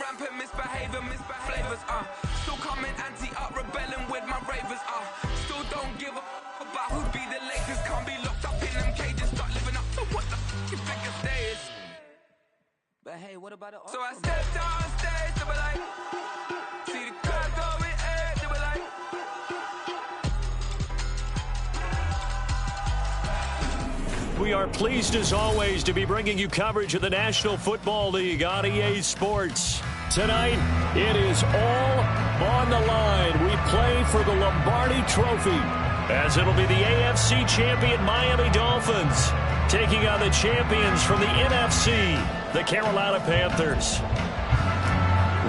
rampant misbehavior, flavors, still coming anti-up, rebelling with my ravers, still don't give a about who be the latest. Can't be locked up in them cages, start living up to what the you figure stays. But hey, what about it? So I stepped on stage, they were like, see the crowd going air, they were like. We are pleased as always to be bringing you coverage of the National Football League on EA Sports. Tonight, it is all on the line. We play for the Lombardi Trophy, as it'll be the AFC champion Miami Dolphins taking on the champions from the NFC, the Carolina Panthers.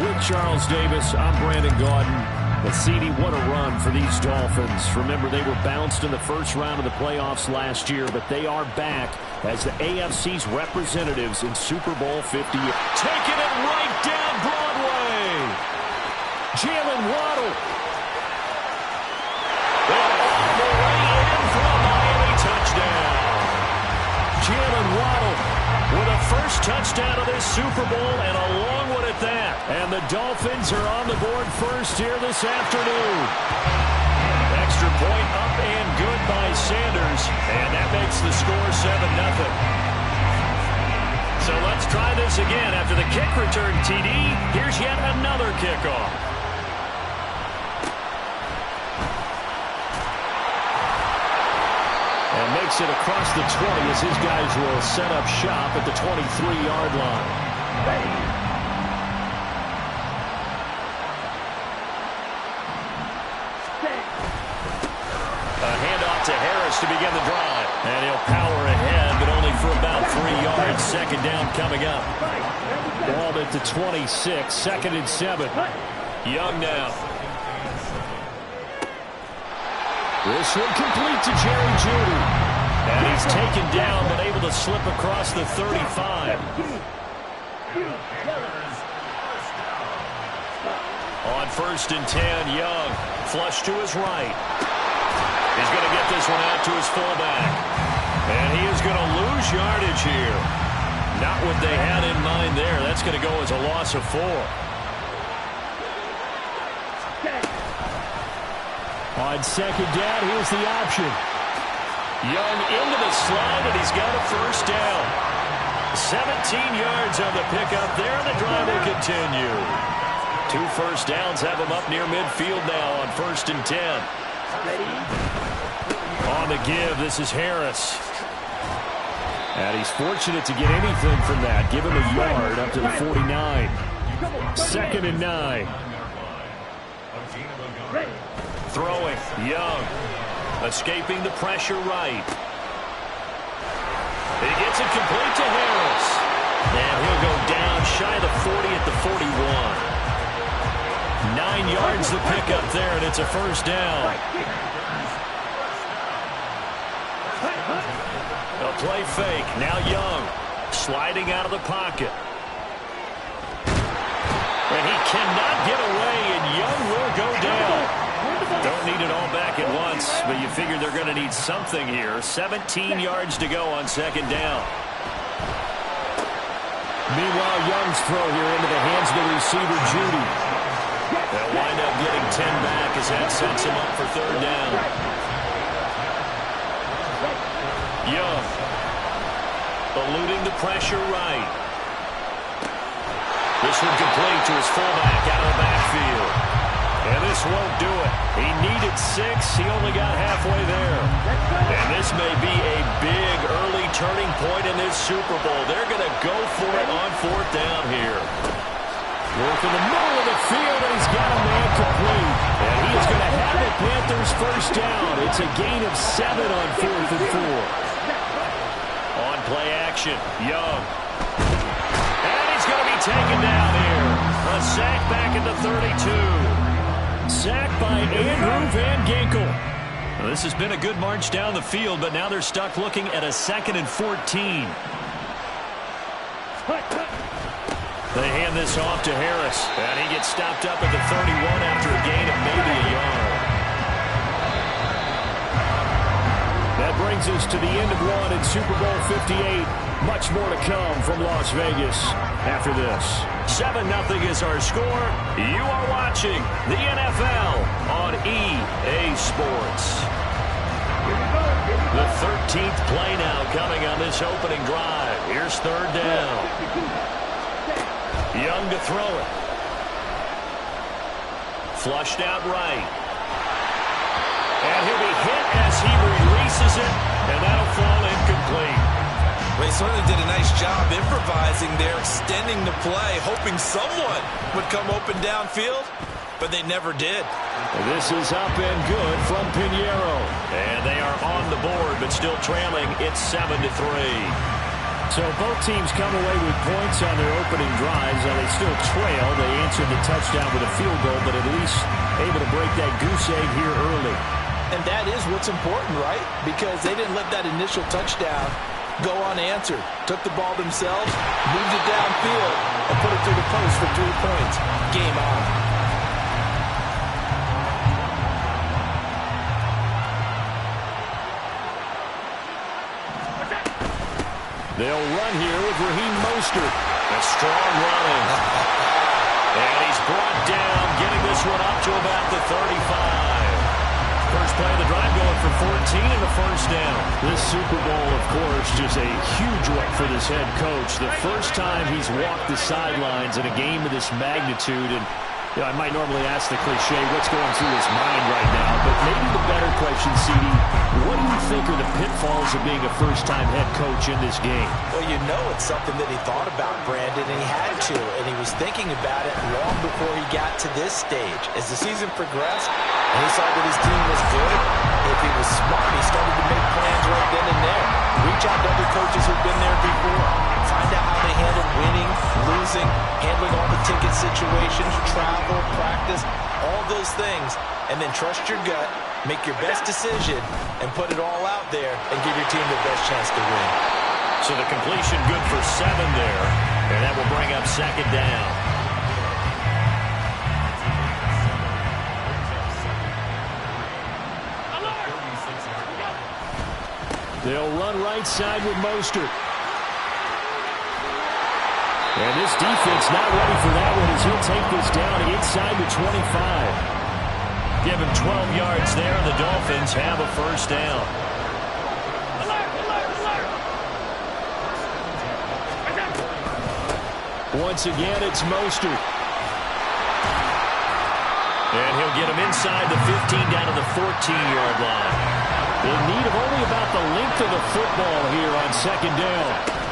With Charles Davis, I'm Brandon Gaudin. But CD, what a run for these Dolphins. Remember, they were bounced in the first round of the playoffs last year, but they are back as the AFC's representatives in Super Bowl 50. Taking it right down Broadway. Jalen Waddle. And all the way in for a Miami touchdown. Jalen Waddle with a first touchdown of this Super Bowl, and a long one at that. And the Dolphins are on the board first here this afternoon. Extra point up and good by Sanders, and that makes the score 7-0. So let's try this again. After the kick return TD, here's yet another kickoff. And makes it across the 20 as his guys will set up shop at the 23-yard line. A handoff to Harris to begin the drive. And he'll power ahead, but only for about 3 yards. Second down coming up. Ball at the 26, 2nd and 7. Young now. This one complete to Jerry Jeudy. And he's taken down, but able to slip across the 35. On 1st and 10, Young. Flush to his right. He's going to get this one out to his fullback. And he is going to lose yardage here. Not what they had in mind there. That's going to go as a loss of 4. On 2nd down, here's the option. Young into the slide, and he's got a first down. 17 yards on the pickup there, and the drive will continue. 2 first downs have him up near midfield now on 1st and 10. On the give, this is Harris. And he's fortunate to get anything from that. Give him a yard up to the 49. 2nd and 9. Throwing, Young, escaping the pressure right. He gets it complete to Harris. And he'll go down shy of the 40 at the 41. 9 yards to pick up there, and it's a first down. A play fake, now Young, sliding out of the pocket. And he cannot get away, and Young will go down. Don't need it all back at once, but you figure they're going to need something here. 17 yards to go on 2nd down. Meanwhile, Young's throw here into the hands of the receiver, Jeudy. They'll wind up getting 10 back as that sets him up for 3rd down. Young, eluding the pressure right. This one complete to his fullback out of the backfield. And this won't do it. He needed 6. He only got halfway there. And this may be a big early turning point in this Super Bowl. They're going to go for it on 4th down here. Work in the middle of the field, and he's got a man complete. And he is going to have the Panthers first down. It's a gain of 7 on 4th and 4. On play action, Young. And he's going to be taken down here. A sack back at the 32. Sacked by Andrew Van Ginkel. Well, this has been a good march down the field, but now they're stuck looking at a 2nd and 14. They hand this off to Harris, and he gets stopped up at the 31 after a gain of maybe a yard. That brings us to the end of one in Super Bowl 58. Much more to come from Las Vegas after this. 7-0 is our score. You are watching the NFL on EA Sports. The 13th play now coming on this opening drive. Here's third down. Young to throw it. Flushed out right. And he'll be hit as he releases it, and that'll fall incomplete. They certainly did a nice job improvising there, extending the play, hoping someone would come open downfield, but they never did. This is up and good from Pinheiro. And they are on the board, but still trailing. It's 7-3. So both teams come away with points on their opening drives. Now they still trail. They answered the touchdown with a field goal, but at least able to break that goose egg here early. And that is what's important, right? Because they didn't let that initial touchdown go unanswered. Took the ball themselves, moved it downfield, and put it through the post for 3 points. Game on. They'll run here with Raheem Mostert. A strong running. And he's brought down, getting this one up to about the 35. First play of the drive going for 14 and a first down. This Super Bowl, of course, just a huge one for this head coach. The first time he's walked the sidelines in a game of this magnitude. And you know, I might normally ask the cliche, what's going through his mind right now? But maybe the better question, CD, what do you think are the pitfalls of being a first-time head coach in this game? Well, you know it's something that he thought about, Brandon, and he had to. And he was thinking about it long before he got to this stage. As the season progressed, and he saw that his team was good, if he was smart, he started to make plans right then and there. Reach out to other coaches who've been there before. Find out how they handle winning, losing, handling all the ticket situations, travel, practice, all those things. And then trust your gut, make your best decision, and put it all out there and give your team the best chance to win. So the completion good for 7 there, and that will bring up second down. They'll run right side with Mostert. And this defense not ready for that one as he'll take this down inside the 25. Give him 12 yards there, and the Dolphins have a first down. Once again, it's Mostert. And he'll get him inside the 15 down to the 14-yard line. In need of only about the length of the football here on second down.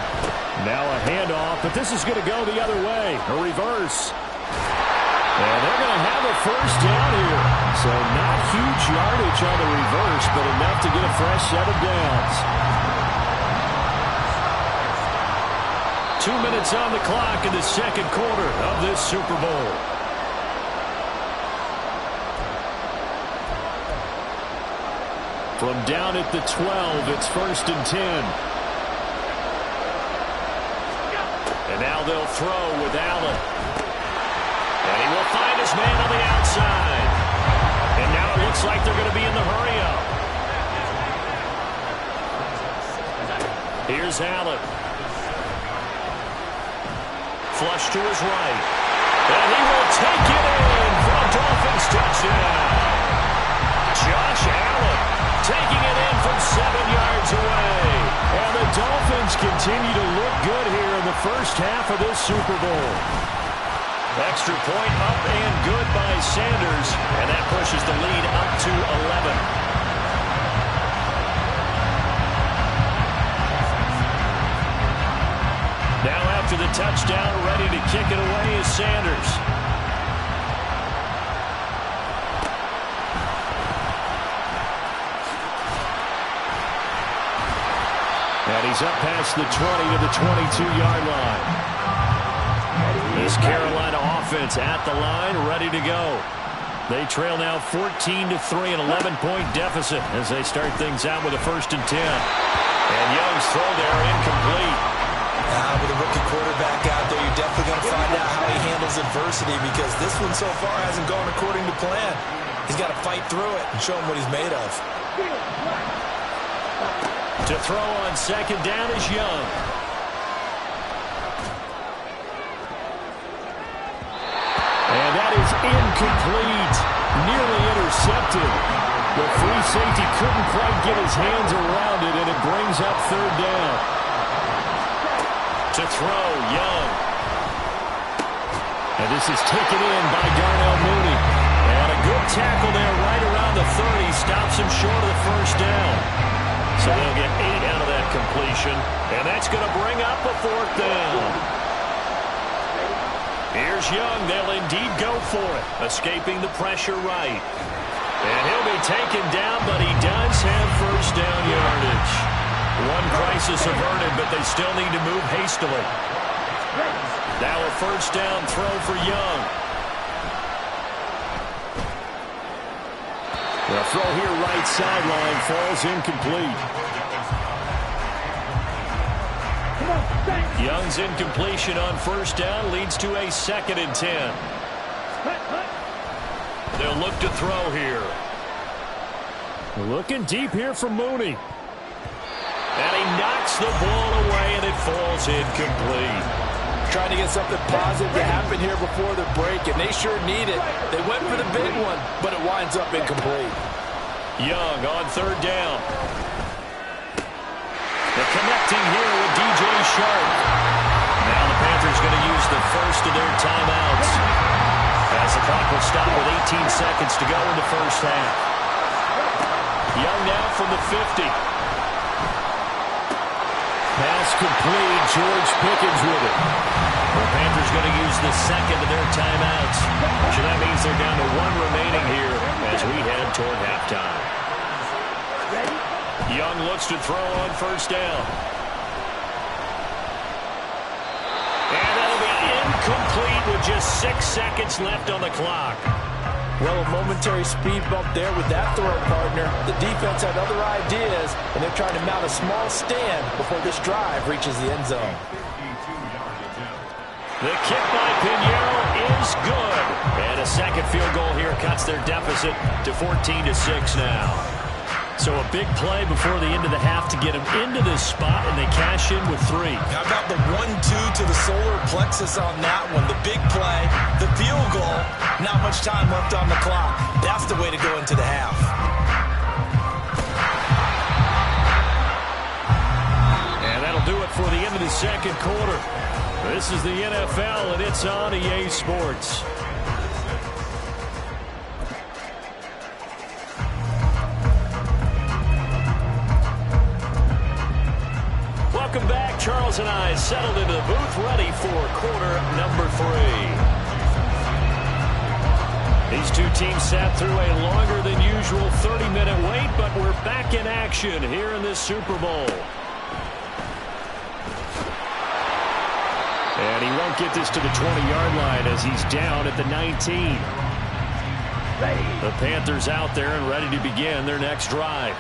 Now a handoff, but this is going to go the other way. A reverse. And they're going to have a first down here. So not huge yardage on the reverse, but enough to get a fresh set of downs. 2 minutes on the clock in the second quarter of this Super Bowl. From down at the 12, it's 1st and 10. And now they'll throw with Allen. And he will find his man on the outside. And now it looks like they're going to be in the hurry-up. Here's Allen. Flush to his right. And he will take it in for a Dolphins touchdown. Josh Allen taking it in from 7 yards away. And the Dolphins continue to look good here in the first half of this Super Bowl. Extra point up and good by Sanders. And that pushes the lead up to 11. Now after the touchdown, ready to kick it away is Sanders. And he's up past the 20 to the 22-yard line. This Carolina offense at the line, ready to go. They trail now 14-3, an 11-point deficit as they start things out with a 1st and 10. And Young's throw there incomplete. With a rookie quarterback out there, you're definitely going to find out how he handles adversity because this one so far hasn't gone according to plan. He's got to fight through it and show him what he's made of. To throw on second down is Young. And that is incomplete. Nearly intercepted. The free safety couldn't quite get his hands around it, and it brings up third down. To throw, Young. And this is taken in by Darnell Mooney. And a good tackle there right around the 30. Stops him short of the first down. So they'll get 8 out of that completion. And that's going to bring up a fourth down. Here's Young. They'll indeed go for it. Escaping the pressure right. And he'll be taken down, but he does have first down yardage. One crisis averted, but they still need to move hastily. Now a first down throw for Young. The throw here right sideline falls incomplete. Young's incompletion on first down leads to a 2nd and 10. They'll look to throw here. Looking deep here for Mooney. And he knocks the ball away, and it falls incomplete. Trying to get something positive to happen here before the break, and they sure need it. They went for the big one, but it winds up incomplete. Young on third down. The connecting here with DJ Sharp. Now the Panthers going to use the first of their timeouts, as the clock will stop with 18 seconds to go in the first half. Young now from the 50. Pass complete. George Pickens with it. The Panthers going to use the second of their timeouts. So that means they're down to 1 remaining here as we head toward halftime. Young looks to throw on first down. And that'll be incomplete with just 6 seconds left on the clock. Well, a momentary speed bump there with that throw, partner. The defense had other ideas, and they're trying to mount a small stand before this drive reaches the end zone. The kick by Pinheiro is good. And a second field goal here cuts their deficit to 14-6 now. So a big play before the end of the half to get them into this spot, and they cash in with 3. How about the 1-2 to the solar plexus on that one? The big play, the field goal, not much time left on the clock. That's the way to go into the half. And that'll do it for the end of the second quarter. This is the NFL, and it's on EA Sports. Welcome back. Charles and I settled into the booth, ready for quarter number 3. These two teams sat through a longer than usual 30-minute wait, but we're back in action here in this Super Bowl. And he won't get this to the 20-yard line as he's down at the 19. The Panthers out there and ready to begin their next drive.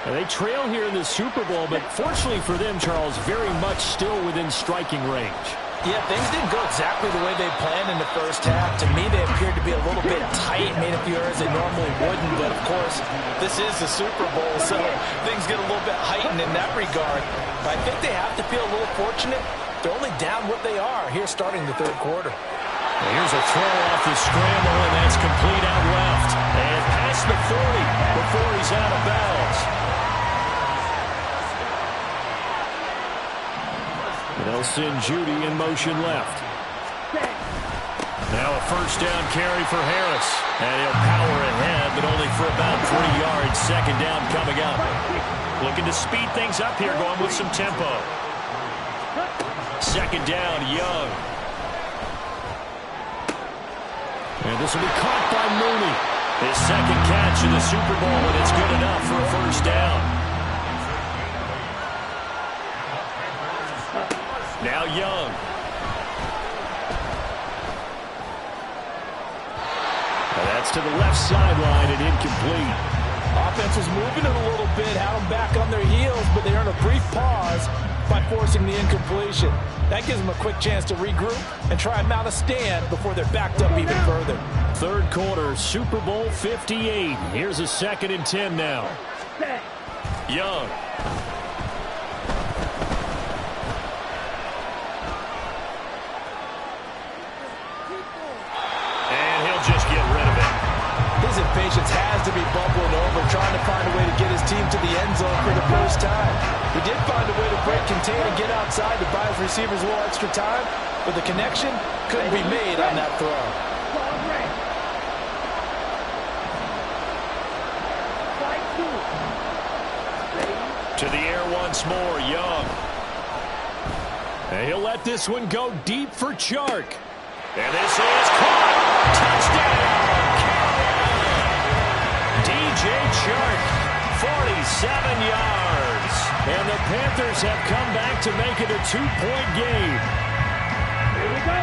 And they trail here in the Super Bowl, but fortunately for them, Charles, very much still within striking range. Yeah, things didn't go exactly the way they planned in the first half. To me, they appeared to be a little bit tight, made a few errors they normally wouldn't. But, of course, this is the Super Bowl, so things get a little bit heightened in that regard. But I think they have to feel a little fortunate. They're only down what they are here starting the third quarter. And here's a throw off the scramble, and that's complete out left. And past the 40 before he's out of bounds. They'll send Judy in motion left. Now a first down carry for Harris. And he'll power ahead, but only for about 3 yards. Second down coming up. Looking to speed things up here, going with some tempo. Second down, Young. And this will be caught by Mooney. His second catch in the Super Bowl, and it's good enough for a first down. Now Young. And that's to the left sideline and incomplete. Offense was moving it a little bit, had them back on their heels, but they earned a brief pause by forcing the incompletion. That gives them a quick chance to regroup and try and mount a stand before they're backed up even further. Third quarter, Super Bowl 58. Here's a 2nd and 10 now. Young. And he'll just get rid of it. His impatience has to be bubbling over, trying to find a way to get his team to the end zone for the first time. He did find a way to break contain and get outside to buy his receivers a little extra time, but the connection couldn't be made on that throw. To the air once more, Young. And he'll let this one go deep for Chark. And this is caught. Touchdown, Carolina. DJ Chark, 47 yards. And the Panthers have come back to make it a 2-point game. Here we go.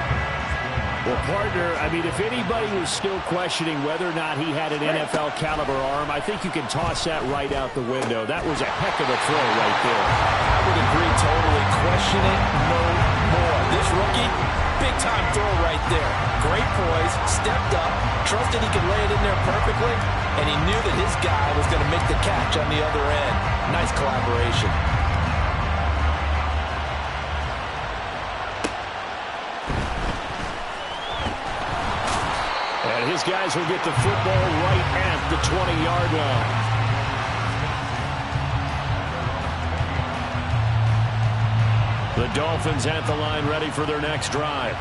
Well, partner, I mean, if anybody was still questioning whether or not he had an NFL caliber arm, I think you can toss that right out the window. That was a heck of a throw right there. I would agree totally. Question it no more. This rookie, big-time throw right there. Great poise, stepped up, trusted he could lay it in there perfectly, and he knew that his guy was going to make the catch on the other end. Nice collaboration. And his guys will get the football right at the 20-yard line. The Dolphins at the line ready for their next drive.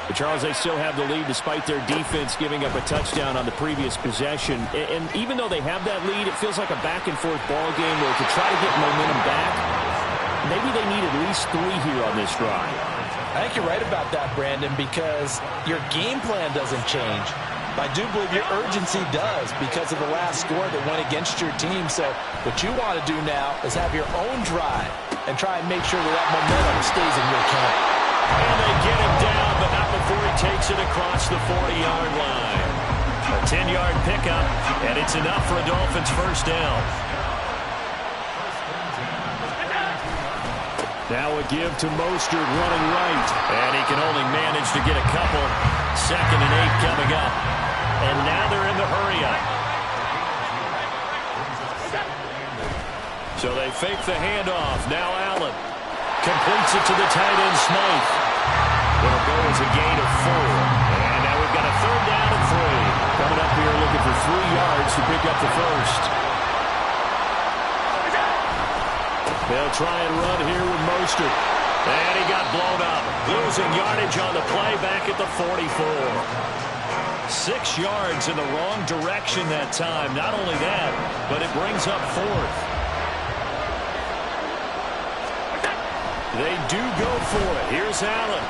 But Charles, they still have the lead despite their defense giving up a touchdown on the previous possession. And even though they have that lead, it feels like a back-and-forth ball game where to try to get momentum back, maybe they need at least 3 here on this drive. I think you're right about that, Brandon, because your game plan doesn't change. I do believe your urgency does because of the last score that went against your team. So what you want to do now is have your own drive and try and make sure that momentum stays in your camp. And they get him down, but not before he takes it across the 40-yard line. A 10-yard pickup, and it's enough for a Dolphins first down. Now a give to Mostert running right. And he can only manage to get a couple. 2nd and 8 coming up. And now they're in the hurry-up. So they fake the handoff. Now Allen completes it to the tight end, Smythe. It'll go as a gain of 4. And now we've got a 3rd down and 3. Coming up here looking for 3 yards to pick up the first. They'll try and run here with Mostert. And he got blown up. Losing yardage on the play back at the 44. 6 yards in the wrong direction that time. Not only that, but it brings up 4th. They do go for it. Here's Allen.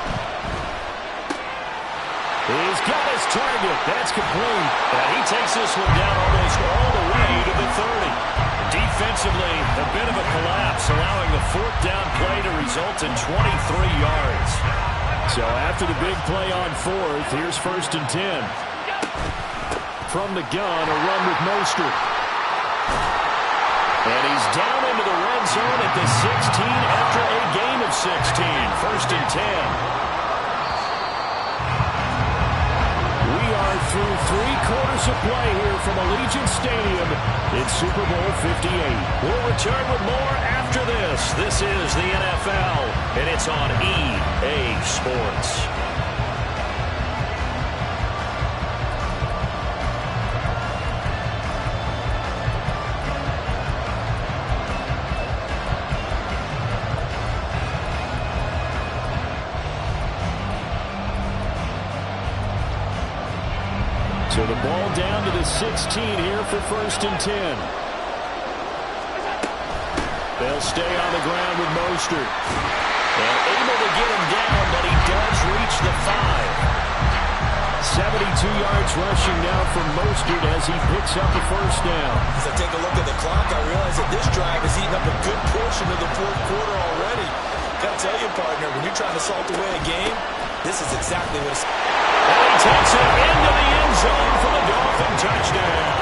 He's got his target. That's complete. And he takes this one down almost all the way to the 30. Defensively, a bit of a collapse, allowing the 4th down play to result in 23 yards. So after the big play on 4th, here's 1st and 10. From the gun, a run with Mostert. And he's down into the red zone at the 16 after a gain of 16. 1st and 10. We are through 3 quarters of play here from Allegiant Stadium in Super Bowl 58. We'll return with more after this. This is the NFL, and it's on EA Sports. So the ball down to the 16 here for 1st and 10. They'll stay on the ground with Mostert. And able to get him down, but he does reach the 5. 72 yards rushing now from Mostert as he picks up the 1st down. As I take a look at the clock, I realize that this drive has eaten up a good portion of the 4th quarter already. Got to tell you, partner, when you're trying to salt away a game, this is exactly what it's... And he takes it into the end zone for the Dolphin touchdown.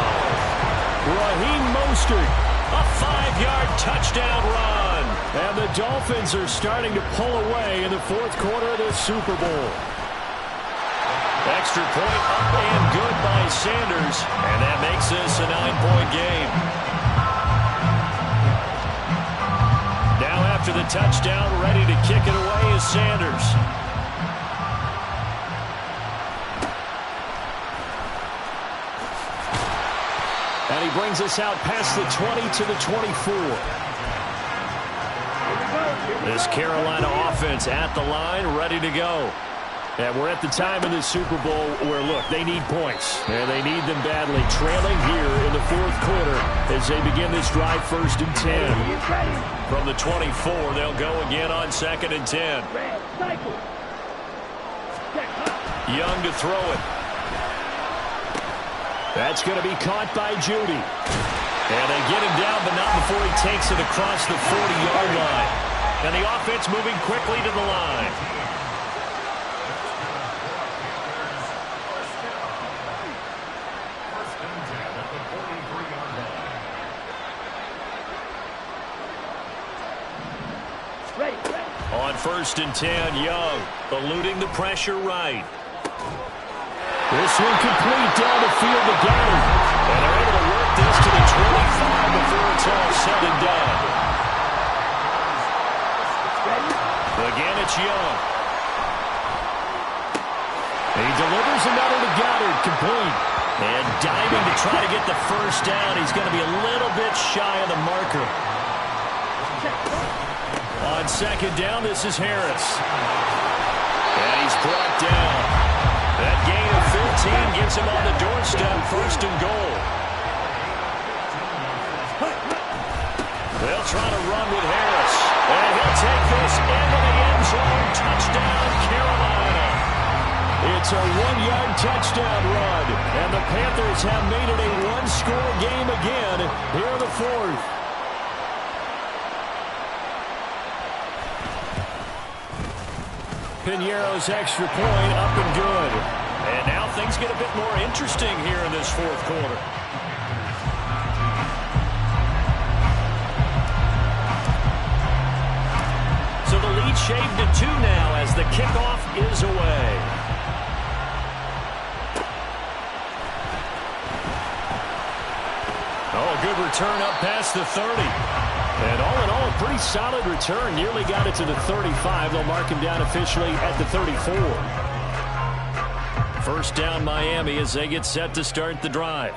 Raheem Mostert, a 5-yard touchdown run. And the Dolphins are starting to pull away in the 4th quarter of the Super Bowl. Extra point up and good by Sanders. And that makes this a 9-point game. after the touchdown, ready to kick it away is Sanders. And he brings us out past the 20 to the 24. This Carolina offense at the line, ready to go. And we're at the time in the Super Bowl where, look, they need points. And they need them badly. Trailing here in the fourth quarter as they begin this drive, 1st and 10. From the 24, they'll go again on 2nd and 10. Young to throw it. That's going to be caught by Judy. And they get him down, but not before he takes it across the 40-yard line. And the offense moving quickly to the line. On 1st and 10, Young eluding the pressure right. This one complete down the field to Gary. And they're able to work this to the 25 before it's all said and done. Again, it's Young. He delivers another to Goddard, complete. And diving to try to get the first down. He's going to be a little bit shy of the marker. On 2nd down, this is Harris. And he's brought down. That gain of 15 gets him on the doorstep, 1st and goal. They'll try to run with Harris. And he'll take this into the end zone. Touchdown, Carolina. It's a 1-yard touchdown run. And the Panthers have made it a one-score game again here in the 4th. Piñeiro's extra point up and good. And now things get a bit more interesting here in this 4th quarter. So the lead shaved to 2 now as the kickoff is away. Oh, good return up past the 30. And all in all, a pretty solid return. Nearly got it to the 35. They'll mark him down officially at the 34. 1st down Miami as they get set to start the drive.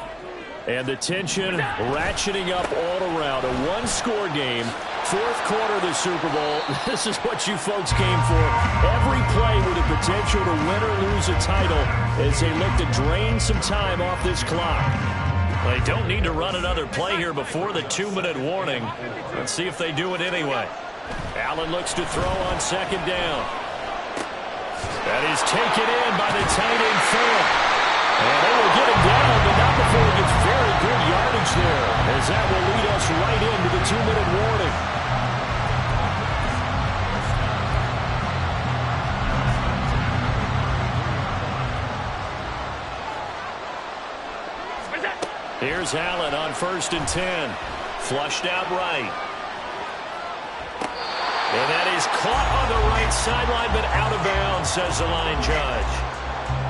And the tension ratcheting up all around. A one-score game. 4th quarter of the Super Bowl. This is what you folks came for. Every play with the potential to win or lose a title as they look to drain some time off this clock. They don't need to run another play here before the 2-minute warning. Let's see if they do it anyway. Allen looks to throw on 2nd down. That is taken in by the tight end Phil. And they will get him down, but not before he gets very good yardage there, as that will lead us right into the 2-minute warning. Here's Allen on 1st and 10. Flushed out right. And that is caught on the right sideline, but out of bounds, says the line judge.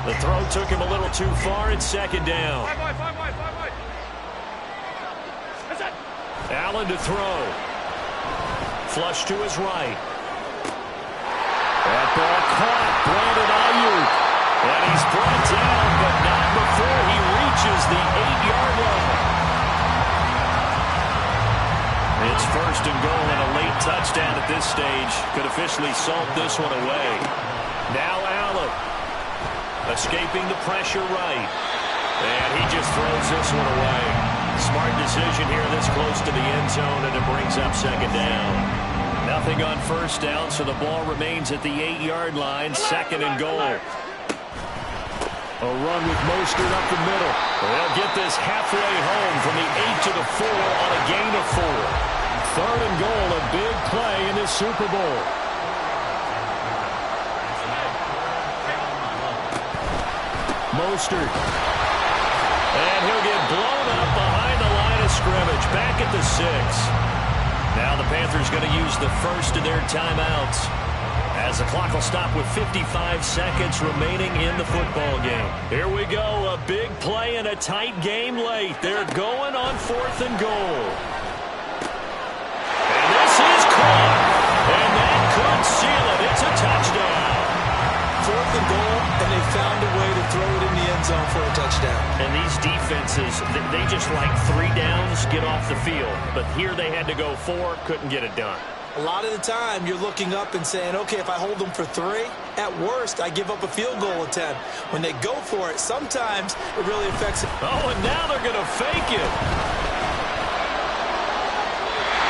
The throw took him a little too far. It's 2nd down. Allen to throw. Flush to his right. That ball caught. Brandon Ayuk. And he's brought down, but not before he reaches the 8-yard line. It's 1st and goal, and a late touchdown at this stage could officially salt this one away. Now Allen escaping the pressure right. And he just throws this one away. Smart decision here this close to the end zone, and it brings up 2nd down. Nothing on 1st down, so the ball remains at the 8-yard line, 2nd and goal. A run with Mostert up the middle. They'll get this halfway home from the 8 to the 4 on a gain of 4. 3rd and goal, a big play in this Super Bowl. Mostert. And he'll get blown up behind the line of scrimmage. Back at the 6. Now the Panthers going to use the first of their timeouts, as the clock will stop with 55 seconds remaining in the football game. Here we go, a big play and a tight game late. They're going on 4th and goal. And this is caught. could seal it. It's a touchdown. 4th and goal, and they found a way to throw it in the end zone for a touchdown. And these defenses, they just like 3 downs, get off the field. But here they had to go 4, couldn't get it done. A lot of the time, you're looking up and saying, okay, if I hold them for 3, at worst, I give up a field goal attempt. When they go for it, sometimes it really affects it. Oh, and now they're going to fake it.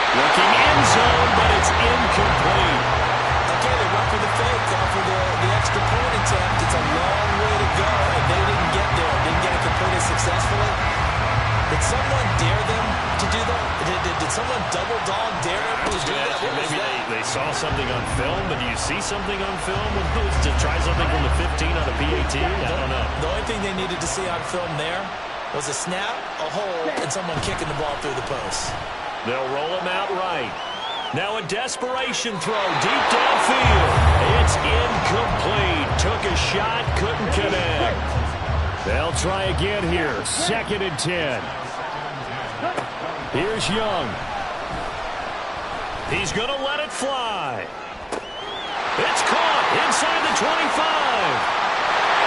Looking end zone, but it's incomplete. Okay, they went for the fake, gone for the extra point attempt. It's a long way to go, and they didn't get there. Didn't get it completed successfully. Did someone dare them to do that? Did someone double dog dare them to do that? Maybe they saw something on film, but do you see something on film to try something from the 15 on a PAT? I don't know. The only thing they needed to see on film there was a snap, a hole, and someone kicking the ball through the post. They'll roll him out right. Now a desperation throw deep downfield. It's incomplete. Took a shot, couldn't connect. They'll try again here. 2nd and 10. Here's Young. He's going to let it fly. It's caught inside the 25.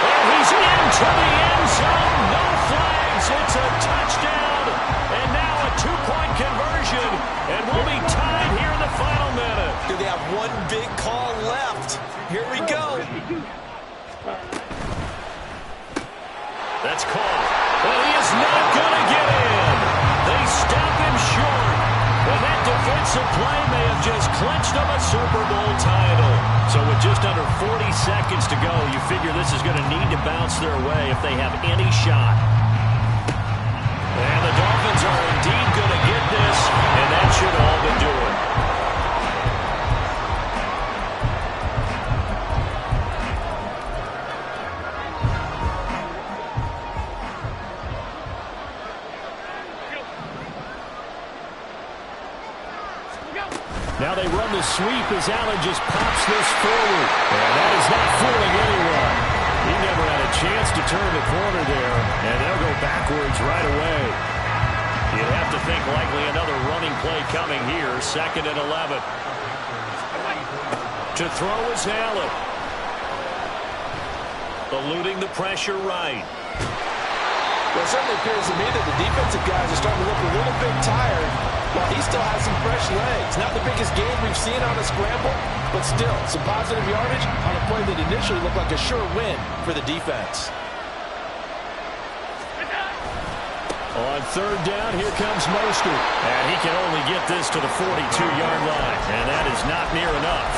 And he's into the end zone. No flags. It's a touchdown. And now a 2-point conversion. And we'll be tied here in the final minute. They have one big call left. Here we go. That's caught. But he is not going to get in. They stop him short. And that defensive play may have just clinched them a Super Bowl title. So with just under 40 seconds to go, you figure this is going to need to bounce their way if they have any shot. And the Dolphins are indeed going to get this, and that should all but do it. Now they run the sweep as Allen just pops this forward. And that is not fooling anyone. He never had a chance to turn the corner there. And they'll go backwards right away. You'd have to think likely another running play coming here. 2nd and 11. To throw is Allen. Eluding the pressure right. Well, it certainly appears to me that the defensive guys are starting to look a little bit tired while he still has some fresh legs. Not the biggest gain we've seen on a scramble, but still some positive yardage on a play that initially looked like a sure win for the defense. On 3rd down, here comes Mostert. And he can only get this to the 42-yard line. And that is not near enough.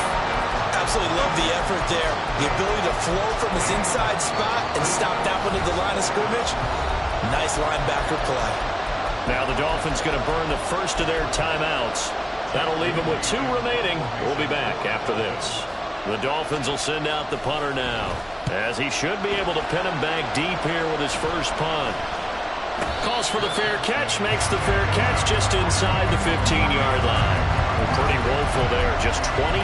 Absolutely love the effort there. The ability to flow from his inside spot and stop that one at the line of scrimmage. Nice linebacker play. Now the Dolphins going to burn the first of their timeouts. That'll leave them with 2 remaining. We'll be back after this. The Dolphins will send out the punter now, as he should be able to pin him back deep here with his first punt. Calls for the fair catch, makes the fair catch just inside the 15-yard line. Pretty woeful there, just 23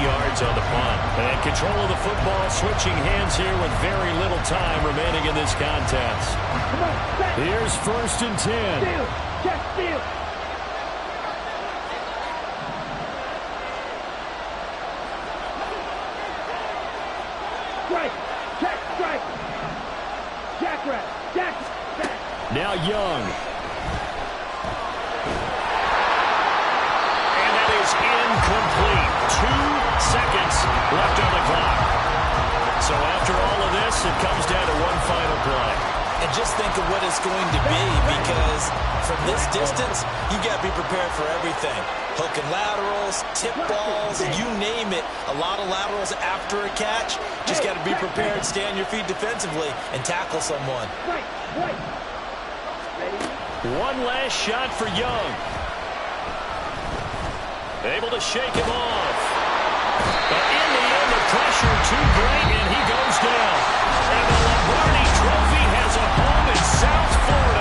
yards on the punt. And control of the football, switching hands here with very little time remaining in this contest. Here's 1st and 10. Steal. Check steal. Strike. Check strike. Jackrabbit. Jack. Now Young. Incomplete. 2 seconds left on the clock. So after all of this, it comes down to one final play. And just think of what it's going to be, because from this distance, you got to be prepared for everything. Hook and laterals, tip balls, you name it. A lot of laterals after a catch. Just got to be prepared, stay on your feet defensively, and tackle someone. One last shot for Young. Able to shake him off.